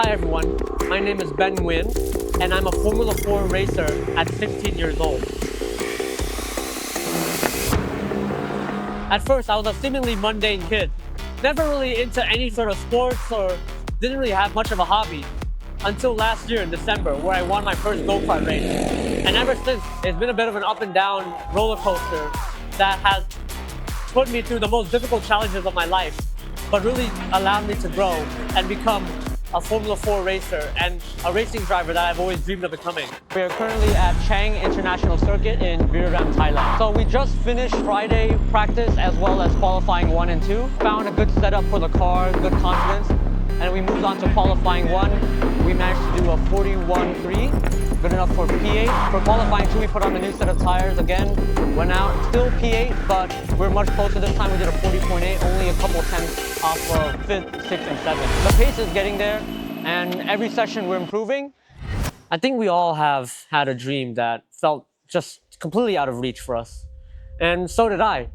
Hi everyone, my name is Ben Nguyen, and I'm a Formula 4 racer at 16 years old. At first, I was a seemingly mundane kid, never really into any sort of sports or didn't really have much of a hobby until last year in December, where I won my first go-kart race. And ever since, it's been a bit of an up and down roller coaster that has put me through the most difficult challenges of my life, but really allowed me to grow and become a Formula 4 racer and a racing driver that I've always dreamed of becoming. We are currently at Chang International Circuit in Buriram, Thailand. So we just finished Friday practice as well as qualifying 1 and 2. Found a good setup for the car, good confidence, and we moved on to qualifying 1. We managed to do a 41.3, good enough for P8. For qualifying 2, we put on a new set of tires again, went out, still P8, but we're much closer this time. We did a 40.8, only a couple tenths off of 5th, 6th, and 7th. The pace is getting there, and every session we're improving. I think we all have had a dream that felt just completely out of reach for us, and so did I.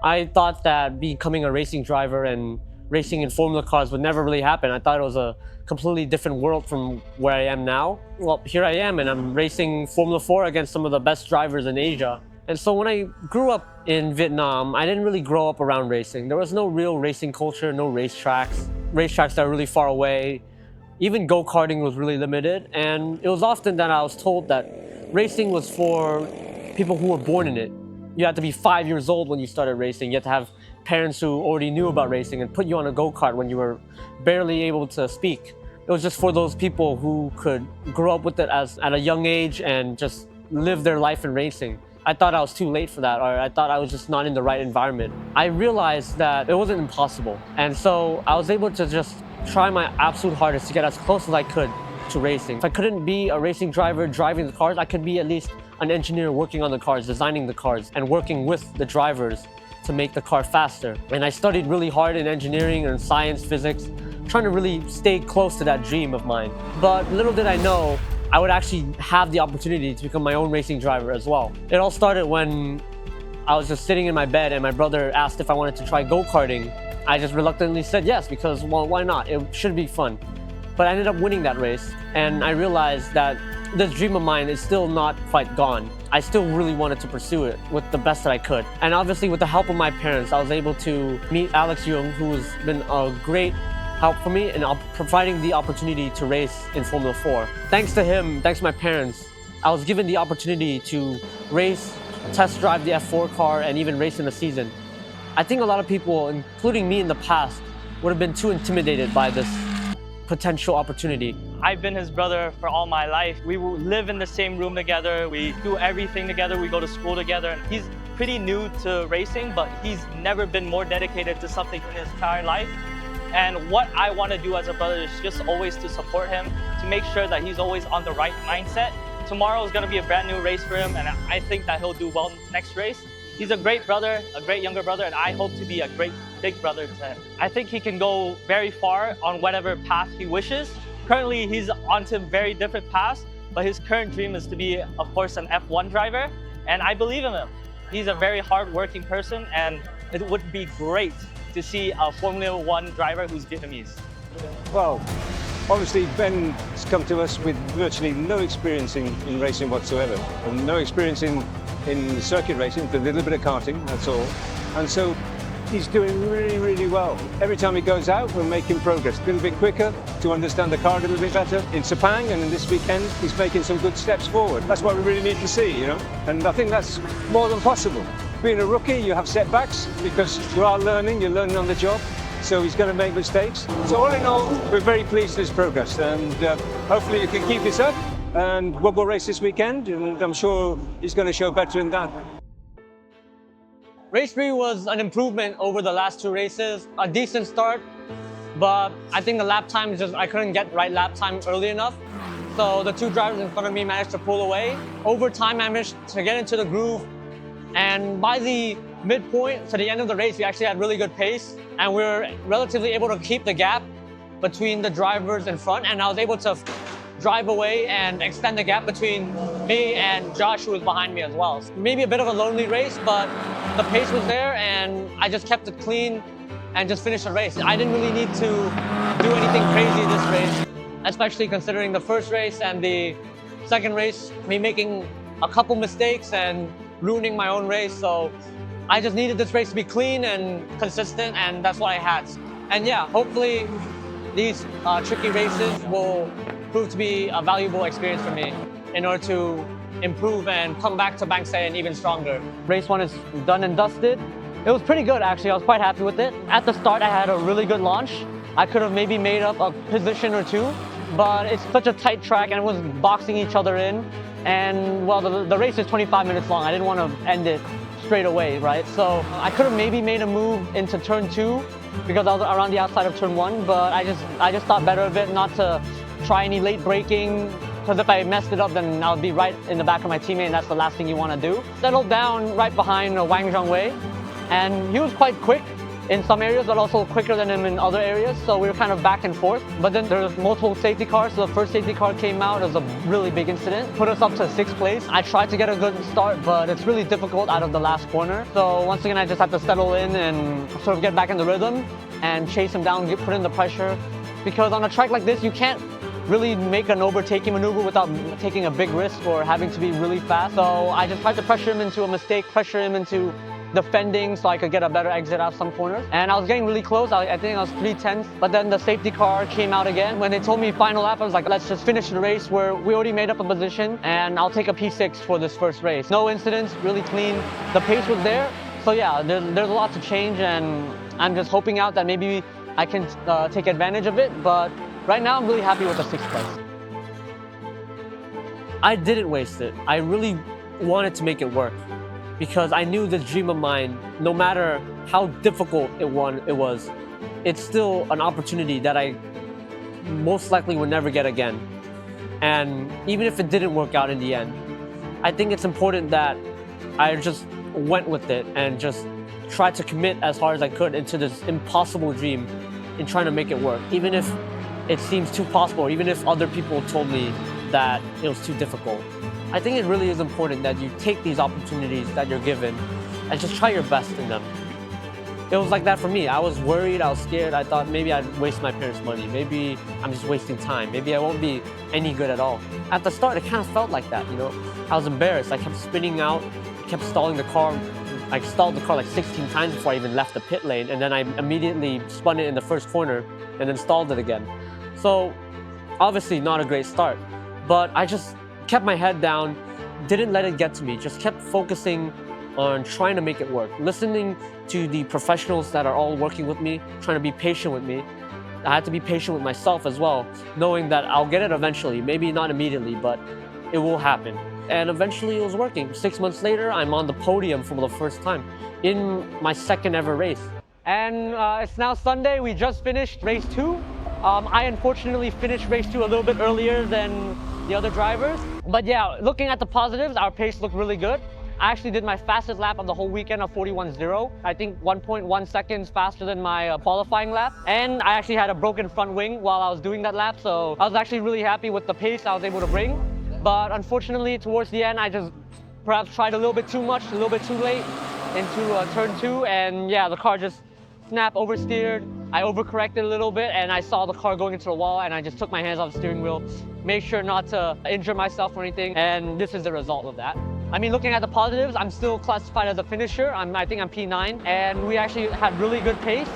I thought that becoming a racing driver and racing in Formula cars would never really happen. I thought it was a completely different world from where I am now. Well, here I am, and I'm racing Formula 4 against some of the best drivers in Asia. And so when I grew up in Vietnam, I didn't really grow up around racing. There was no real racing culture, no racetracks that are really far away. Even go-karting was really limited. And it was often that I was told that racing was for people who were born in it. You had to be 5 years old when you started racing. You had to have parents who already knew about racing and put you on a go-kart when you were barely able to speak. It was just for those people who could grow up with it at a young age and just live their life in racing. I thought I was too late for that, or I thought I was just not in the right environment. I realized that it wasn't impossible. And so I was able to just try my absolute hardest to get as close as I could to racing. If I couldn't be a racing driver driving the cars, I could be at least an engineer working on the cars, designing the cars, and working with the drivers to make the car faster. And I studied really hard in engineering and science, physics, trying to really stay close to that dream of mine. But little did I know, I would actually have the opportunity to become my own racing driver as well. It all started when I was just sitting in my bed and my brother asked if I wanted to try go-karting. I just reluctantly said yes because, well, why not? It should be fun. But I ended up winning that race, and I realized that this dream of mine is still not quite gone. I still really wanted to pursue it with the best that I could. And obviously with the help of my parents, I was able to meet Alex Young, who's been a great help for me in providing the opportunity to race in Formula 4. Thanks to him, thanks to my parents, I was given the opportunity to race, test drive the F4 car, and even race in a season. I think a lot of people, including me in the past, would have been too intimidated by this potential opportunity. I've been his brother for all my life. We live in the same room together. We do everything together. We go to school together. And he's pretty new to racing, but he's never been more dedicated to something in his entire life. And what I want to do as a brother is just always to support him, to make sure that he's always on the right mindset. Tomorrow is going to be a brand new race for him, and I think that he'll do well next race. He's a great brother, a great younger brother, and I hope to be a great big brother to him. I think he can go very far on whatever path he wishes. Currently, he's onto very different paths, but his current dream is to be, of course, an F1 driver, and I believe in him. He's a very hard-working person, and it would be great to see a Formula 1 driver who's Vietnamese. Well, obviously Ben's come to us with virtually no experience in racing whatsoever, and no experience in circuit racing, a little bit of karting, that's all. And so he's doing really, really well. Every time he goes out, we're making progress. A little bit quicker to understand the car a little bit better. In Sepang and in this weekend, he's making some good steps forward. That's what we really need to see, you know? And I think that's more than possible. Being a rookie, you have setbacks because you are learning, you're learning on the job. So he's going to make mistakes. So all in all, we're very pleased with his progress, and hopefully you can keep this up. And we'll race this weekend, and I'm sure he's going to show better than that. Race 3 was an improvement over the last 2 races, a decent start, but I think the lap time is I couldn't get right lap time early enough. So the 2 drivers in front of me managed to pull away. Over time, I managed to get into the groove, and by the midpoint to the end of the race, we actually had really good pace, and we were relatively able to keep the gap between the drivers in front, and I was able to drive away and extend the gap between me and Josh, who was behind me as well. Maybe a bit of a lonely race, but the pace was there, and I just kept it clean and just finished the race. I didn't really need to do anything crazy this race. especially considering the first race and the second race, me making a couple mistakes and ruining my own race. So I just needed this race to be clean and consistent, and that's what I had. And yeah, hopefully these tricky races will prove to be a valuable experience for me in order to improve and come back to Bang Saen even stronger. Race 1 is done and dusted. It was pretty good, actually. I was quite happy with it. At the start, I had a really good launch. I could have maybe made up a position or two, but it's such a tight track and it was boxing each other in. And well, the race is 25 minutes long. I didn't want to end it straight away, right? So I could have maybe made a move into turn 2 because I was around the outside of turn 1, but I just thought better of it not to try any late braking, because if I messed it up, then I would be right in the back of my teammate, and that's the last thing you want to do. Settled down right behind Wang Zhongwei, and he was quite quick in some areas, but also quicker than him in other areas, so we were kind of back and forth. But then there was multiple safety cars, so the first safety car came out. It was a really big incident, put us up to 6th place. I tried to get a good start, but it's really difficult out of the last corner. So once again, I just had to settle in and sort of get back in the rhythm and chase him down, put in the pressure. Because on a track like this, you can't really make an overtaking maneuver without taking a big risk or having to be really fast. So I just tried to pressure him into a mistake, pressure him into defending so I could get a better exit out of some corners. And I was getting really close. I think I was 3/10. But then the safety car came out again. When they told me final lap, I was like, let's just finish the race where we already made up a position and I'll take a P6 for this first race. No incidents, really clean. The pace was there. So yeah, there's a lot to change, and I'm just hoping out that maybe I can take advantage of it. But right now, I'm really happy with the 6th place. I didn't waste it. I really wanted to make it work because I knew this dream of mine, no matter how difficult it was, it's still an opportunity that I most likely would never get again. And even if it didn't work out in the end, I think it's important that I just went with it and just tried to commit as hard as I could into this impossible dream in trying to make it work. Even if it seems too possible, even if other people told me that it was too difficult. I think it really is important that you take these opportunities that you're given and just try your best in them. It was like that for me. I was worried, I was scared. I thought maybe I'd waste my parents' money. Maybe I'm just wasting time. Maybe I won't be any good at all. At the start, it kind of felt like that, you know? I was embarrassed. I kept spinning out, kept stalling the car. I stalled the car like 16 times before I even left the pit lane, and then I immediately spun it in the first corner and then stalled it again. So obviously not a great start, but I just kept my head down, didn't let it get to me, just kept focusing on trying to make it work, listening to the professionals that are all working with me, trying to be patient with me. I had to be patient with myself as well, knowing that I'll get it eventually, maybe not immediately, but it will happen. And eventually it was working. 6 months later, I'm on the podium for the first time in my second ever race. And it's now Sunday. We just finished race 2. I unfortunately finished race 2 a little bit earlier than the other drivers. But yeah, looking at the positives, our pace looked really good. I actually did my fastest lap of the whole weekend of 41.0. I think 1.1 seconds faster than my qualifying lap. And I actually had a broken front wing while I was doing that lap. So I was actually really happy with the pace I was able to bring. But unfortunately, towards the end, I just perhaps tried a little bit too much, a little bit too late into turn 2. And yeah, the car just snapped, oversteered. I overcorrected a little bit and I saw the car going into the wall, and I just took my hands off the steering wheel, made sure not to injure myself or anything. And this is the result of that. I mean, looking at the positives, I'm still classified as a finisher. I think I'm P9, and we actually had really good pace.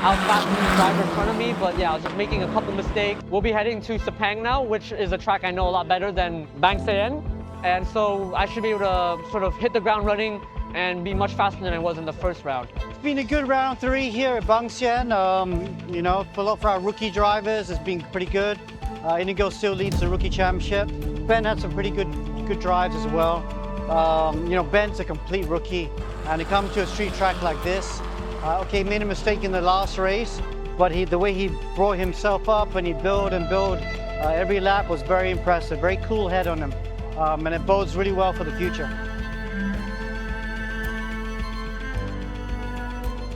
I was faster than the driver in front of me, but yeah, I was just making a couple mistakes. We'll be heading to Sepang now, which is a track I know a lot better than Bang Saen. And so I should be able to sort of hit the ground running and be much faster than I was in the first round. It's been a good round 3 here at Bang Saen. You know, for our rookie drivers, it's been pretty good. Inigo still leads the rookie championship. Ben had some pretty good drives as well. You know, Ben's a complete rookie, and to come to a street track like this, okay, made a mistake in the last race, but the way he brought himself up and he build every lap was very impressive. Very cool head on him, and it bodes really well for the future.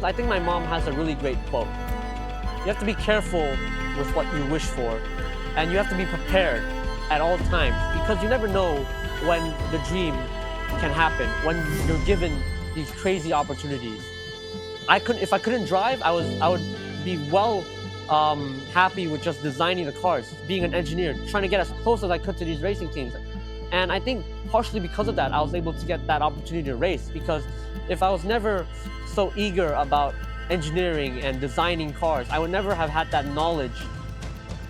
I think my mom has a really great quote. You have to be careful with what you wish for, and you have to be prepared at all times, because you never know when the dream can happen, when you're given these crazy opportunities. If I couldn't drive, I would be well happy with just designing the cars, being an engineer, trying to get as close as I could to these racing teams. And I think partially because of that, I was able to get that opportunity to race, because if I was never so eager about engineering and designing cars, I would never have had that knowledge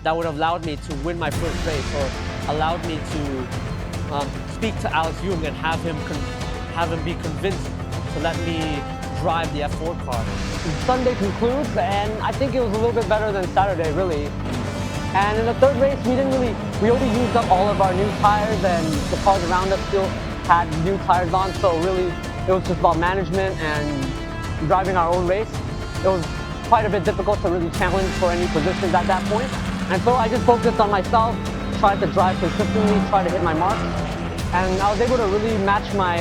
that would have allowed me to win my first race, or allowed me to speak to Alex Yoong and have him be convinced to let me drive the F4 car. Sunday concludes, and I think it was a little bit better than Saturday, really. And in the third race, we only used up all of our new tires, and the cars around us still had new tires on, so really it was just about management and driving our own race. It was quite a bit difficult to really challenge for any positions at that point. And so I just focused on myself, tried to drive consistently, tried to hit my marks. And I was able to really match my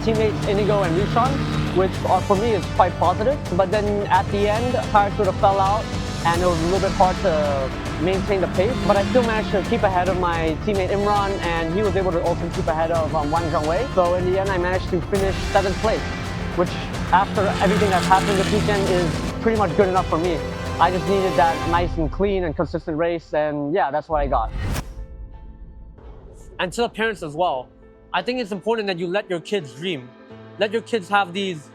teammates Inigo and Rishon, which for me is quite positive. But then at the end, tires sort of fell out, and it was a little bit hard to maintain the pace. But I still managed to keep ahead of my teammate Imran, and he was able to also keep ahead of Wang Zhongwei. So in the end, I managed to finish 7th place, which after everything that's happened this weekend is pretty much good enough for me. I just needed that nice and clean and consistent race, and yeah, that's what I got. And to the parents as well, I think it's important that you let your kids dream. Let your kids have these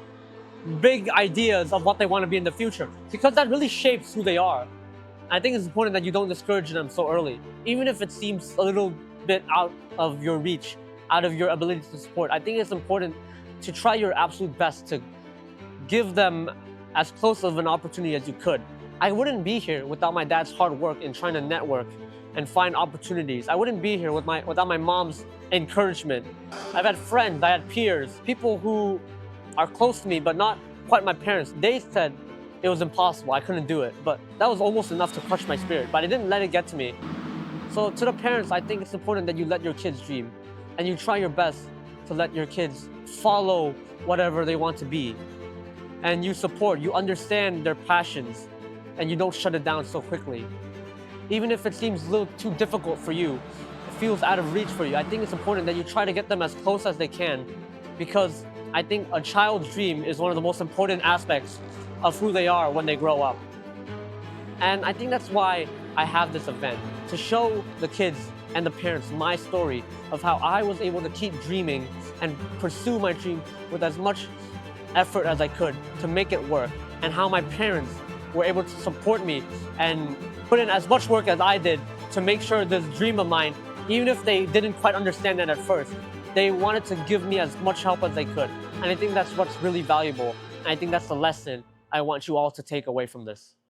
big ideas of what they want to be in the future, because that really shapes who they are. I think it's important that you don't discourage them so early, even if it seems a little bit out of your reach, out of your ability to support. I think it's important to try your absolute best to give them as close of an opportunity as you could. I wouldn't be here without my dad's hard work in trying to network and find opportunities. I wouldn't be here without my mom's encouragement. I've had friends, I had peers, people who are close to me, but not quite my parents. They said it was impossible, I couldn't do it. But that was almost enough to crush my spirit, but I didn't let it get to me. So to the parents, I think it's important that you let your kids dream, and you try your best to let your kids follow whatever they want to be. And you support, you understand their passions, and you don't shut it down so quickly. Even if it seems a little too difficult for you, it feels out of reach for you, I think it's important that you try to get them as close as they can, because I think a child's dream is one of the most important aspects of who they are when they grow up. And I think that's why I have this event, to show the kids and the parents my story of how I was able to keep dreaming and pursue my dream with as much effort as I could to make it work, and how my parents were able to support me and put in as much work as I did to make sure this dream of mine, even if they didn't quite understand it at first, they wanted to give me as much help as they could. And I think that's what's really valuable. And I think that's the lesson I want you all to take away from this.